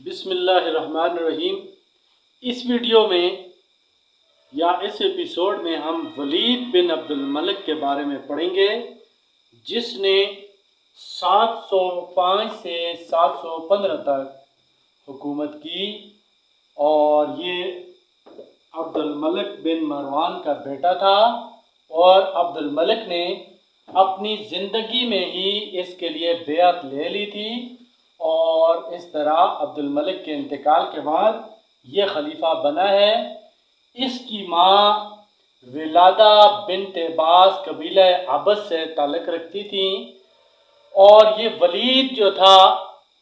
بسم اللہ الرحمن الرحیم۔ اس ویڈیو میں یا اس ایپیسوڈ میں ہم ولید بن عبد الملک کے بارے میں پڑھیں گے، جس نے 705 سے 715 تک حکومت کی، اور یہ عبد الملک بن مروان کا بیٹا تھا، اور عبد الملک نے اپنی زندگی میں ہی اس کے لیے بیعت لے لی تھی، اور اس طرح عبد الملک کے انتقال کے بعد یہ خلیفہ بنا ہے۔ اس کی ماں ولادہ بنت باز قبیلہ عبس سے تعلق رکھتی تھیں، اور یہ ولید جو تھا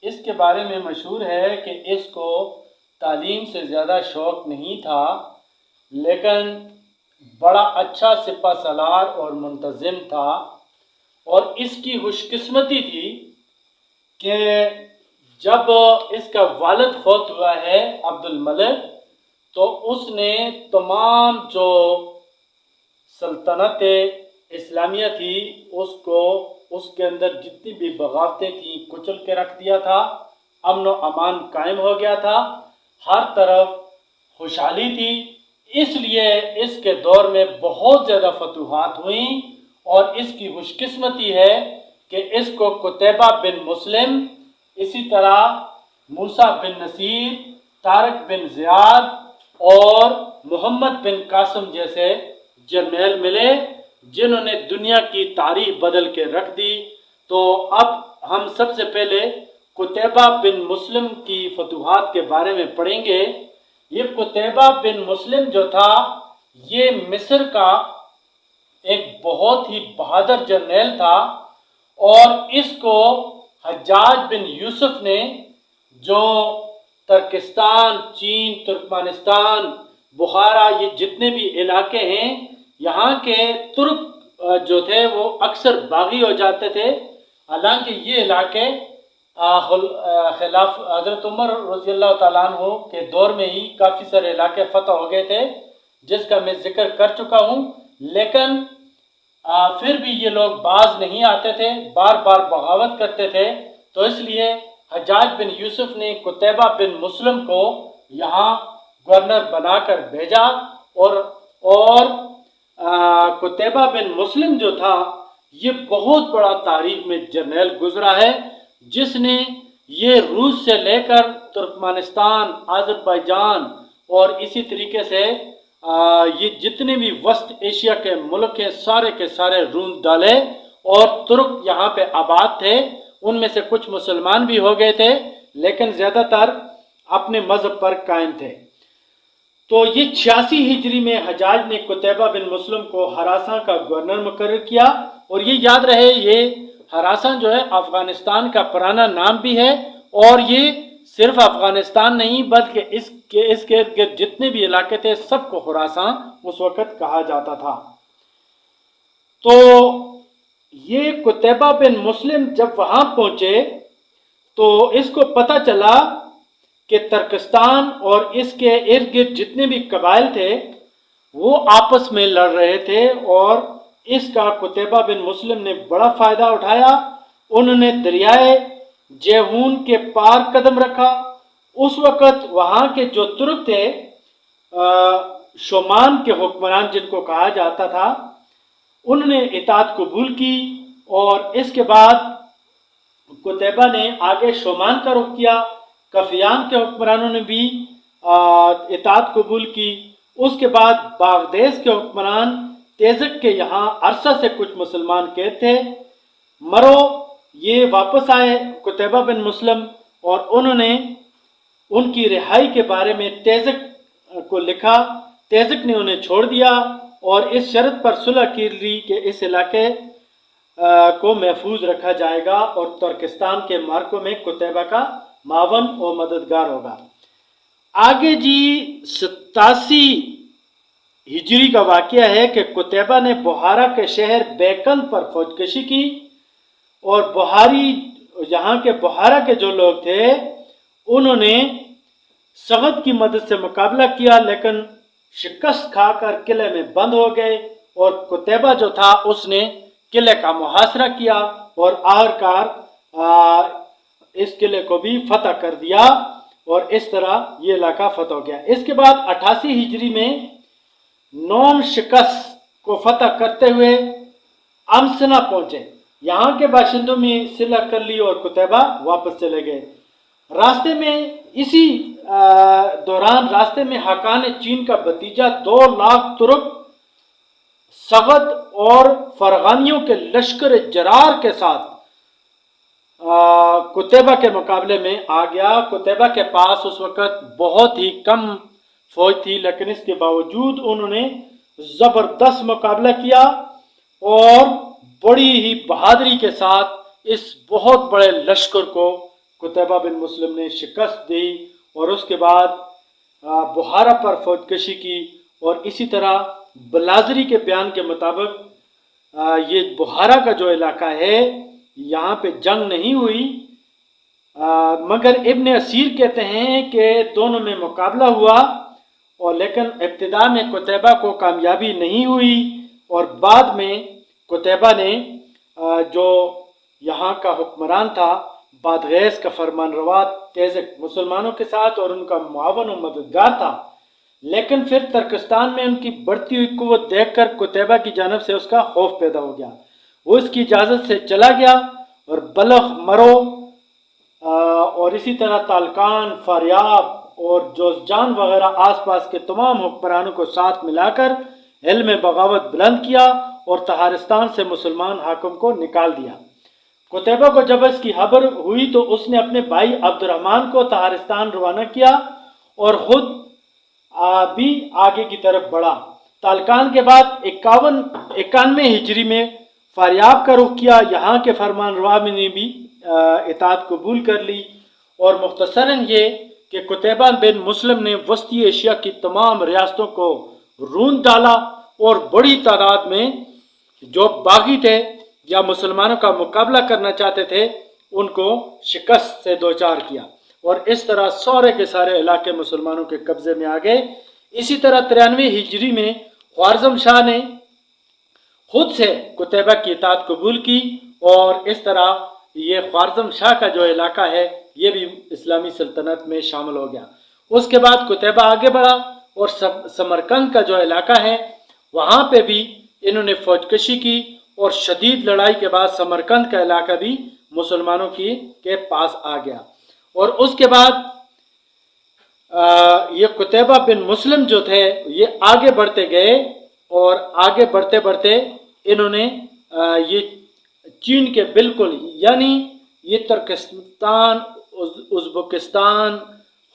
اس کے بارے میں مشہور ہے کہ اس کو تعلیم سے زیادہ شوق نہیں تھا، لیکن بڑا اچھا سپہ سالار اور منتظم تھا، اور اس کی خوش قسمتی تھی کہ جب اس کا والد فوت ہوا ہے عبد الملک، تو اس نے تمام جو سلطنت اسلامیہ تھی اس کے اندر جتنی بھی بغاوتیں تھیں کچل کے رکھ دیا تھا، امن و امان قائم ہو گیا تھا، ہر طرف خوشحالی تھی۔ اس لیے اس کے دور میں بہت زیادہ فتوحات ہوئیں، اور اس کی خوش قسمتی ہے کہ اس کو قتیبہ بن مسلم، اسی طرح موسیٰ بن نصیر، طارق بن زیاد اور محمد بن قاسم جیسے جرنیل ملے، جنہوں نے دنیا کی تاریخ بدل کے رکھ دی۔ تو اب ہم سب سے پہلے قتیبہ بن مسلم کی فتوحات کے بارے میں پڑھیں گے۔ یہ قتیبہ بن مسلم جو تھا، یہ مصر کا ایک بہت ہی بہادر جرنیل تھا، اور اس کو حجاج بن یوسف نے، جو ترکستان، چین، ترکمانستان، بخارا، یہ جتنے بھی علاقے ہیں، یہاں کے ترک جو تھے وہ اکثر باغی ہو جاتے تھے، حالانکہ یہ علاقے خلاف حضرت عمر رضی اللہ تعالیٰ عنہ کے دور میں ہی کافی سارے علاقے فتح ہو گئے تھے، جس کا میں ذکر کر چکا ہوں، لیکن پھر بھی یہ لوگ باز نہیں آتے تھے، بار بار بغاوت کرتے تھے۔ تو اس لیے حجاج بن یوسف نے قتیبہ بن مسلم کو یہاں گورنر بنا کر بھیجا، اور قتیبہ بن مسلم جو تھا یہ بہت بڑا تاریخ میں جرنیل گزرا ہے، جس نے یہ روس سے لے کر ترکمانستان، آذربائیجان اور اسی طریقے سے یہ جتنے بھی وسط ایشیا کے ملک ہیں سارے کے سارے روند ڈالے، اور ترک یہاں پہ آباد تھے، ان میں سے کچھ مسلمان بھی ہو گئے تھے، لیکن زیادہ تر اپنے مذہب پر قائم تھے۔ تو یہ 86 ہجری میں حجاج نے قتیبہ بن مسلم کو ہراساں کا گورنر مقرر کیا، اور یہ یاد رہے یہ ہراساں جو ہے افغانستان کا پرانا نام بھی ہے، اور یہ صرف افغانستان نہیں بلکہ اس کے ارد گرد جتنے بھی علاقے تھے سب کو خراساں اس وقت کہا جاتا تھا۔ تو یہ قتیبہ بن مسلم جب وہاں پہنچے تو اس کو پتہ چلا کہ ترکستان اور اس کے ارد گرد جتنے بھی قبائل تھے وہ آپس میں لڑ رہے تھے، اور اس کا قتیبہ بن مسلم نے بڑا فائدہ اٹھایا۔ انہوں نے دریائے جیہون کے پار قدم رکھا۔ اس وقت وہاں کے جو ترک تھے، شومان کے حکمران جن کو کہا جاتا تھا، انہوں نے اطاعت قبول کی، اور اس کے بعد قتیبہ نے آگے شومان کا رخ کیا، کفیان کے حکمرانوں نے بھی اطاعت قبول کی۔ اس کے بعد باغدیس کے حکمران تیزک کے یہاں عرصہ سے کچھ مسلمان قید تھے، مرو یہ واپس آئے قتیبہ بن مسلم، اور انہوں نے ان کی رہائی کے بارے میں تیزک کو لکھا۔ تیزک نے انہیں چھوڑ دیا، اور اس شرط پر صلح کی لی کہ اس علاقے کو محفوظ رکھا جائے گا، اور ترکستان کے معرکوں میں قتیبہ کا معاون اور مددگار ہوگا۔ آگے جی 87 ہجری کا واقعہ ہے کہ قتیبہ نے بخارا کے شہر بیکند پر فوج کشی کی، اور یہاں کے بخارا کے جو لوگ تھے انہوں نے سغد کی مدد سے مقابلہ کیا، لیکن شکست کھا کر قلعے میں بند ہو گئے، اور قتیبہ جو تھا اس نے قلعے کا محاصرہ کیا، اور آخرکار اس قلعے کو بھی فتح کر دیا، اور اس طرح یہ علاقہ فتح ہو گیا۔ اس کے بعد 88 ہجری میں نوم شکست کو فتح کرتے ہوئے امسنا پہنچے۔ یہاں کے باشندوں میں صلہ کر لی اور قتیبہ واپس چلے گئے۔ راستے میں اسی دوران راستے میں حاکان چین کا بھتیجا 2 لاکھ ترک سغد اور فرغانیوں کے لشکر جرار کے ساتھ قتیبہ کے مقابلے میں آ گیا۔ قتیبہ کے پاس اس وقت بہت ہی کم فوج تھی، لیکن اس کے باوجود انہوں نے زبردست مقابلہ کیا اور بڑی ہی بہادری کے ساتھ اس بہت بڑے لشکر کو قتیبہ بن مسلم نے شکست دی اور اس کے بعد بحارہ پر فوج کشی کی۔ اور اسی طرح بلازری کے بیان کے مطابق یہ بحارہ کا جو علاقہ ہے یہاں پہ جنگ نہیں ہوئی، مگر ابن اسیر کہتے ہیں کہ دونوں میں مقابلہ ہوا، اور لیکن ابتدا میں قتیبہ کو کامیابی نہیں ہوئی اور بعد میں قتیبہ نے جو یہاں کا حکمران تھا بادغیس کا فرمان روا مسلمانوں کے ساتھ اور ان کا معاون و مددگار تھا، لیکن پھر ترکستان میں ان کی بڑھتی ہوئی قوت دیکھ کر قتیبہ کی جانب سے اس کا خوف پیدا ہو گیا۔ وہ اس کی اجازت سے چلا گیا اور بلخ، مرو اور اسی طرح تالکان، فاریاب اور جوزجان وغیرہ آس پاس کے تمام حکمرانوں کو ساتھ ملا کر علم بغاوت بلند کیا اور تہارستان سے مسلمان حاکم کو نکال دیا۔ قتیبہ کو جب اس کی خبر ہوئی تو اس نے اپنے بھائی عبد الرحمن کو تہارستان روانہ کیا اور خود بھی آگے کی طرف بڑھا۔ تالکان کے بعد 91 ہجری میں فاریاب کا رخ کیا۔ یہاں کے فرمان روا نے بھی اطاعت قبول کر لی، اور مختصراً یہ کہ قتیبہ بن مسلم نے وسطی ایشیا کی تمام ریاستوں کو روند ڈالا اور بڑی تعداد میں جو باغی تھے یا مسلمانوں کا مقابلہ کرنا چاہتے تھے ان کو شکست سے دوچار کیا، اور اس طرح سارے کے سارے علاقے مسلمانوں کے قبضے میں آ گئے۔ اسی طرح 93 ہجری میں خوارزم شاہ نے خود سے قتیبہ کی اطاعت قبول کی، اور اس طرح یہ خوارزم شاہ کا جو علاقہ ہے یہ بھی اسلامی سلطنت میں شامل ہو گیا۔ اس کے بعد قتیبہ آگے بڑھا اور سمرقند کا جو علاقہ ہے وہاں پہ بھی انہوں نے فوج کشی کی، اور شدید لڑائی کے بعد سمرقند کا علاقہ بھی مسلمانوں کے پاس آ گیا۔ اور اس کے بعد یہ قتیبہ بن مسلم جو تھے یہ آگے بڑھتے گئے، اور آگے بڑھتے بڑھتے انہوں نے یہ چین کے بالکل یعنی یہ ترکستان، ازبکستان،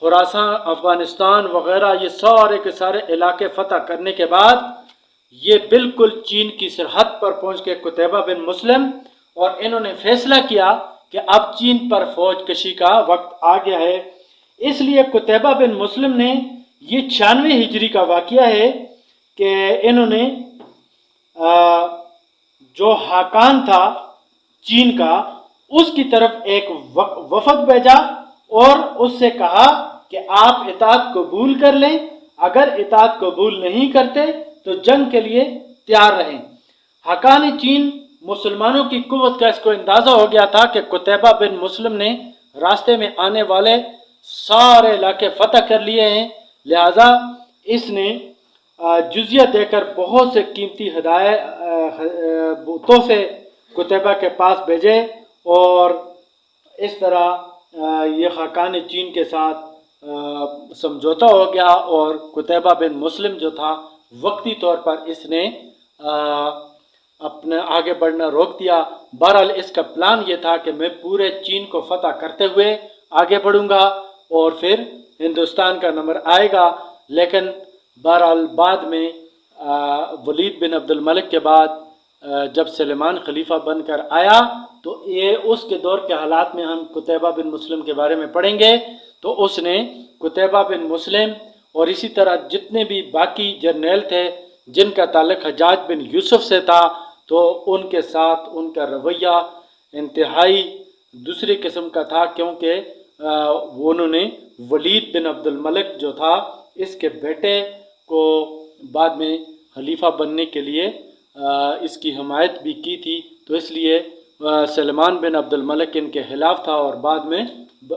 خراسان، افغانستان وغیرہ یہ سارے کے سارے علاقے فتح کرنے کے بعد یہ بالکل چین کی سرحد پر پہنچ کے قتیبہ بن مسلم، اور انہوں نے فیصلہ کیا کہ اب چین پر فوج کشی کا وقت آ گیا ہے۔ اس لیے قتیبہ بن مسلم نے یہ 96 ہجری کا واقعہ ہے کہ انہوں نے جو حاکان تھا چین کا اس کی طرف ایک وفد بھیجا اور اس سے کہا کہ آپ اطاعت قبول کر لیں، اگر اطاعت قبول نہیں کرتے تو جنگ کے لیے تیار رہیں۔ حاکان چین مسلمانوں کی قوت کا اس کو اندازہ ہو گیا تھا کہ قتیبہ بن مسلم نے راستے میں آنے والے سارے علاقے فتح کر لیے ہیں، لہذا اس نے جزیہ دے کر بہت سے قیمتی تحفے قتیبہ کے پاس بھیجے، اور اس طرح یہ خاقان چین کے ساتھ سمجھوتا ہو گیا، اور قتیبہ بن مسلم جو تھا وقتی طور پر اس نے اپنے آگے بڑھنا روک دیا۔ بہرحال اس کا پلان یہ تھا کہ میں پورے چین کو فتح کرتے ہوئے آگے بڑھوں گا اور پھر ہندوستان کا نمبر آئے گا، لیکن بہرحال بعد میں ولید بن عبد الملک کے بعد جب سلیمان خلیفہ بن کر آیا تو یہ اس کے دور کے حالات میں ہم قتیبہ بن مسلم کے بارے میں پڑھیں گے، تو اس نے قتیبہ بن مسلم اور اسی طرح جتنے بھی باقی جرنیل تھے جن کا تعلق حجاج بن یوسف سے تھا، تو ان کے ساتھ ان کا رویہ انتہائی دوسری قسم کا تھا، کیونکہ انہوں نے ولید بن عبد الملک جو تھا اس کے بیٹے کو بعد میں خلیفہ بننے کے لیے اس کی حمایت بھی کی تھی، تو اس لیے سلیمان بن عبد الملک ان کے خلاف تھا اور بعد میں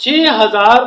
6000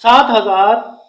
7000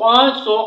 500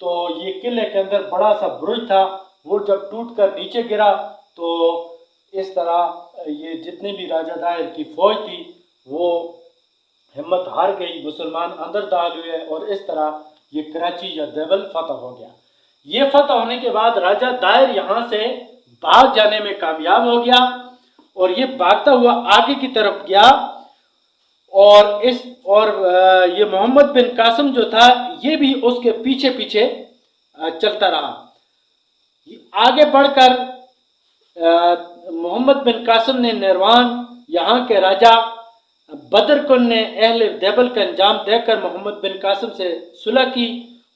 تو یہ قلعے کے اندر بڑا سا برج تھا، وہ جب ٹوٹ کر نیچے گرا تو اس طرح یہ جتنے بھی راجہ دائر کی فوج تھی وہ ہمت ہار گئی، مسلمان اندر داخل ہوئے اور اس طرح یہ کراچی یا دیوبند فتح ہو گیا۔ یہ فتح ہونے کے بعد راجہ دائر یہاں سے بھاگ جانے میں کامیاب ہو گیا اور یہ بھاگتا ہوا آگے کی طرف گیا اور یہ محمد بن قاسم جو تھا یہ بھی اس کے پیچھے پیچھے چلتا رہا۔ آگے بڑھ کر محمد بن قاسم نے نیروان یہاں کے راجہ بدر کن نے اہل دیبل کا انجام دیکھ کر محمد بن قاسم سے صلح کی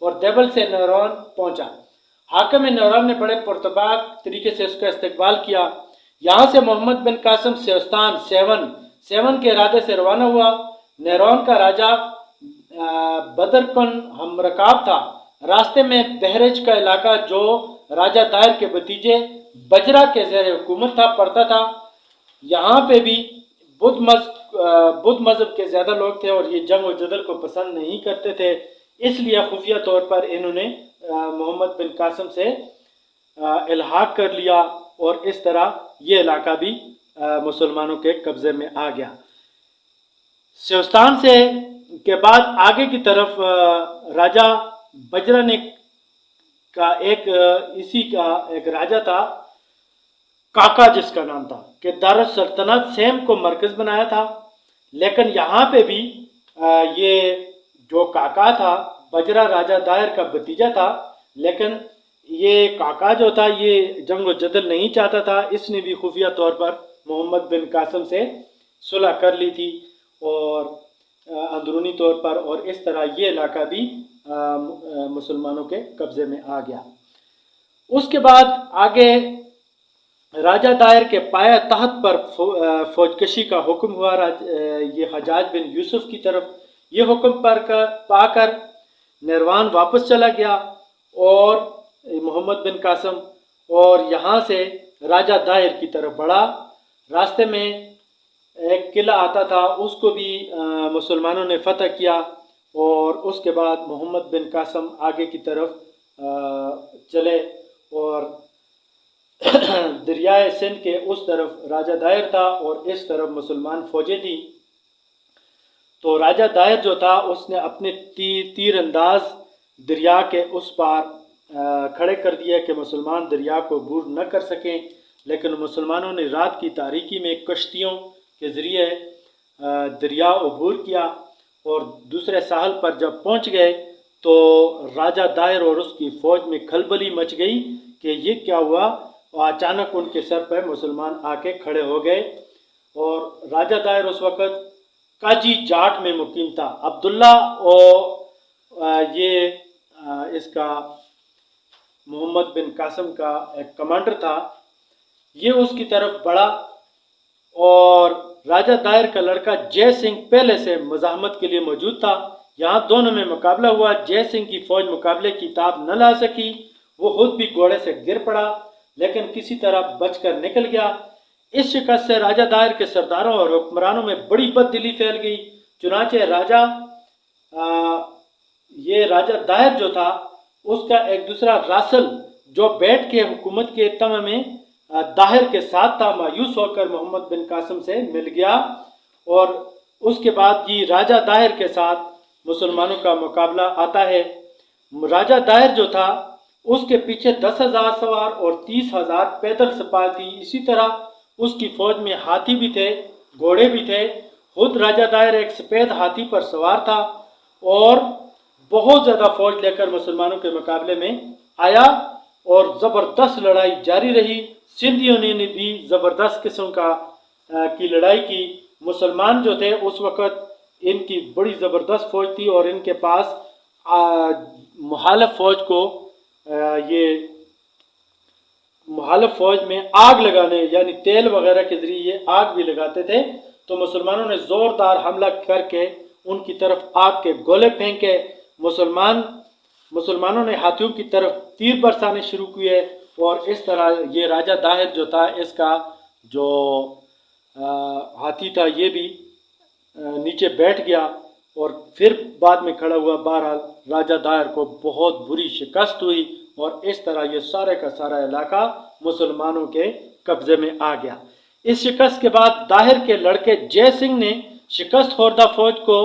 اور دیبل سے نیروان پہنچا۔ حاکم نیروان نے بڑے پرتپاک طریقے سے اس کا استقبال کیا۔ یہاں سے محمد بن قاسم سیوستان سیون کے ارادے سے روانہ ہوا۔ نیروان کا راجہ بدر کن ہمرکاب تھا۔ راستے میں بہرج کا علاقہ جو راجہ دائر کے بھتیجے بجرا کے زیر حکومت تھا پڑتا تھا، یہاں پہ بھی بدھ مذہب کے زیادہ لوگ تھے اور یہ جنگ و جدل کو پسند نہیں کرتے تھے، اس لیے خفیہ طور پر انہوں نے محمد بن قاسم سے الحاق کر لیا اور اس طرح یہ علاقہ بھی مسلمانوں کے قبضے میں آ گیا۔ سیوستان سے کے بعد آگے کی طرف راجہ بجرا نے اسی کا ایک راجہ تھا کاکا، جس کا نام تھا، کہ دارالسلطنت سیم کو مرکز بنایا تھا، لیکن یہاں پہ بھی یہ جو کاکا تھا بجرا راجہ دائر کا بھتیجا تھا، لیکن یہ کاکا جو تھا یہ جنگ و جدل نہیں چاہتا تھا، اس نے بھی خفیہ طور پر محمد بن قاسم سے صلح کر لی تھی اور اندرونی طور پر، اور اس طرح یہ علاقہ بھی مسلمانوں کے قبضے میں آ گیا۔ اس کے بعد آگے راجہ دائر کے پایہ تحت پر فوج کشی کا حکم ہوا، یہ حجاج بن یوسف کی طرف۔ یہ حکم پا کر نیروان واپس چلا گیا اور محمد بن قاسم اور یہاں سے راجہ دائر کی طرف بڑھا۔ راستے میں ایک قلعہ آتا تھا، اس کو بھی مسلمانوں نے فتح کیا اور اس کے بعد محمد بن قاسم آگے کی طرف چلے اور دریائے سندھ کے اس طرف راجہ دائر تھا اور اس طرف مسلمان فوجیں تھیں۔ تو راجہ دائر جو تھا اس نے اپنے تیر انداز دریا کے اس پار کھڑے کر دیا کہ مسلمان دریا کو عبور نہ کر سکیں، لیکن مسلمانوں نے رات کی تاریکی میں کشتیوں کے ذریعے دریا عبور کیا اور دوسرے ساحل پر جب پہنچ گئے تو راجہ دائر اور اس کی فوج میں کھلبلی مچ گئی کہ یہ کیا ہوا، اور اچانک ان کے سر پہ مسلمان آ کے کھڑے ہو گئے اور راجہ دائر اس وقت کاجی جاٹ میں مقیم تھا۔ عبداللہ اور یہ اس کا محمد بن قاسم کا ایک کمانڈر تھا، یہ اس کی طرف بڑھا اور راجہ دائر کا لڑکا جے سنگھ پہلے سے مزاحمت کے لیے موجود تھا۔ یہاں دونوں میں مقابلہ ہوا، جے سنگھ کی فوج مقابلے کی تاب نہ لا سکی، وہ خود بھی گھوڑے سے گر پڑا لیکن کسی طرح بچ کر نکل گیا۔ اس شکست سے راجہ دائر کے سرداروں اور حکمرانوں میں بڑی بد دلی پھیل گئی، چنانچہ یہ راجہ دائر جو تھا اس کا ایک دوسرا راسل جو بیٹھ کے حکومت کے تمام میں داہر کے ساتھ تھا، مایوس ہو کر محمد بن قاسم سے مل گیا اور اس کے بعد یہ راجہ دائر کے ساتھ مسلمانوں کا مقابلہ آتا ہے۔ راجہ دائر جو تھا اس کے پیچھے 10,000 سوار اور 30,000 پیدل سپاہ تھی، اسی طرح اس کی فوج میں ہاتھی بھی تھے، گھوڑے بھی تھے۔ خود راجہ دائر ایک سفید ہاتھی پر سوار تھا اور بہت زیادہ فوج لے کر مسلمانوں کے مقابلے میں آیا اور زبردست لڑائی جاری رہی۔ سندھیوں نے بھی زبردست قسم کی لڑائی کی۔ مسلمان جو تھے اس وقت ان کی بڑی زبردست فوج تھی اور ان کے پاس مخالف فوج کو مخالف فوج میں آگ لگانے یعنی تیل وغیرہ کے ذریعے یہ آگ بھی لگاتے تھے، تو مسلمانوں نے زوردار حملہ کر کے ان کی طرف آگ کے گولے پھینکے۔ مسلمانوں نے ہاتھیوں کی طرف تیر برسانے شروع کیے اور اس طرح یہ راجہ داہر جو تھا اس کا جو ہاتھی تھا یہ بھی نیچے بیٹھ گیا اور پھر بعد میں کھڑا ہوا۔ بہرحال راجہ داہر کو بہت بری شکست ہوئی اور اس طرح یہ سارے کا سارا علاقہ مسلمانوں کے قبضے میں آ گیا۔ اس شکست کے بعد داہر کے لڑکے جے سنگھ نے شکست خوردہ فوج کو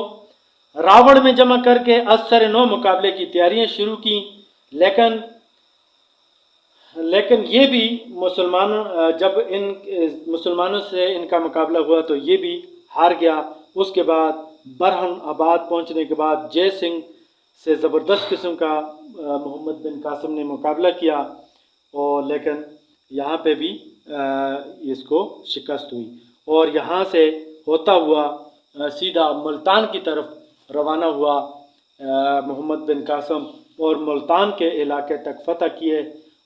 راوڑ میں جمع کر کے از سر نو مقابلے کی تیاریاں شروع کی، لیکن یہ بھی جب ان مسلمانوں سے ان کا مقابلہ ہوا تو یہ بھی ہار گیا۔ اس کے بعد برہن آباد پہنچنے کے بعد جے سنگھ سے زبردست قسم کا محمد بن قاسم نے مقابلہ کیا، اور لیکن یہاں پہ بھی اس کو شکست ہوئی، اور یہاں سے ہوتا ہوا سیدھا ملتان کی طرف روانہ ہوا محمد بن قاسم، اور ملتان کے علاقے تک فتح کیے،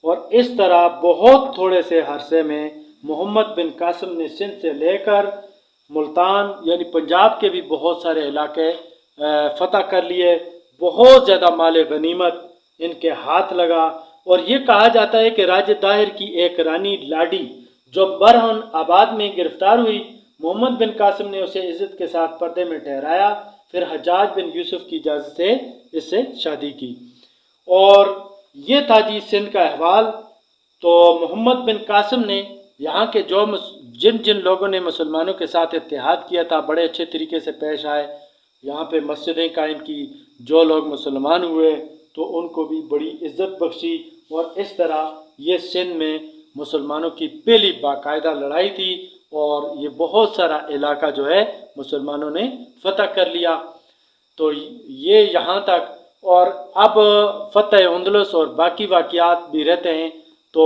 اور اس طرح بہت تھوڑے سے عرصے میں محمد بن قاسم نے سندھ سے لے کر ملتان یعنی پنجاب کے بھی بہت سارے علاقے فتح کر لیے۔ بہت زیادہ مال غنیمت ان کے ہاتھ لگا، اور یہ کہا جاتا ہے کہ راجہ داہر کی ایک رانی لاڈی جو برہن آباد میں گرفتار ہوئی، محمد بن قاسم نے اسے عزت کے ساتھ پردے میں ٹھہرایا، پھر حجاج بن یوسف کی اجازت سے اس سے شادی کی۔ اور یہ تھا جی سندھ کا احوال۔ تو محمد بن قاسم نے یہاں کے جن لوگوں نے مسلمانوں کے ساتھ اتحاد کیا تھا بڑے اچھے طریقے سے پیش آئے، یہاں پہ مسجدیں قائم کی، جو لوگ مسلمان ہوئے تو ان کو بھی بڑی عزت بخشی، اور اس طرح یہ سندھ میں مسلمانوں کی پہلی باقاعدہ لڑائی تھی، اور یہ بہت سارا علاقہ جو ہے مسلمانوں نے فتح کر لیا۔ تو یہ یہاں تک، اور اب فتح اندلس اور باقی واقعات بھی رہتے ہیں، تو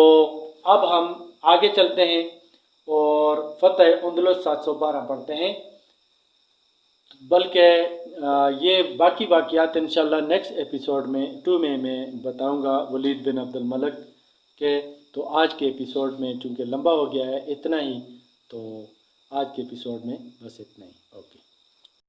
اب ہم آگے چلتے ہیں اور فتح اندلس 712 پڑھتے ہیں، بلکہ یہ باقی واقعات انشاءاللہ نیکسٹ ایپیسوڈ میں 2 میں بتاؤں گا ولید بن عبد الملک کے۔ تو آج کے ایپیسوڈ میں چونکہ لمبا ہو گیا ہے اتنا ہی، تو آج کے ایپیسوڈ میں بس اتنا ہی۔ اوکے۔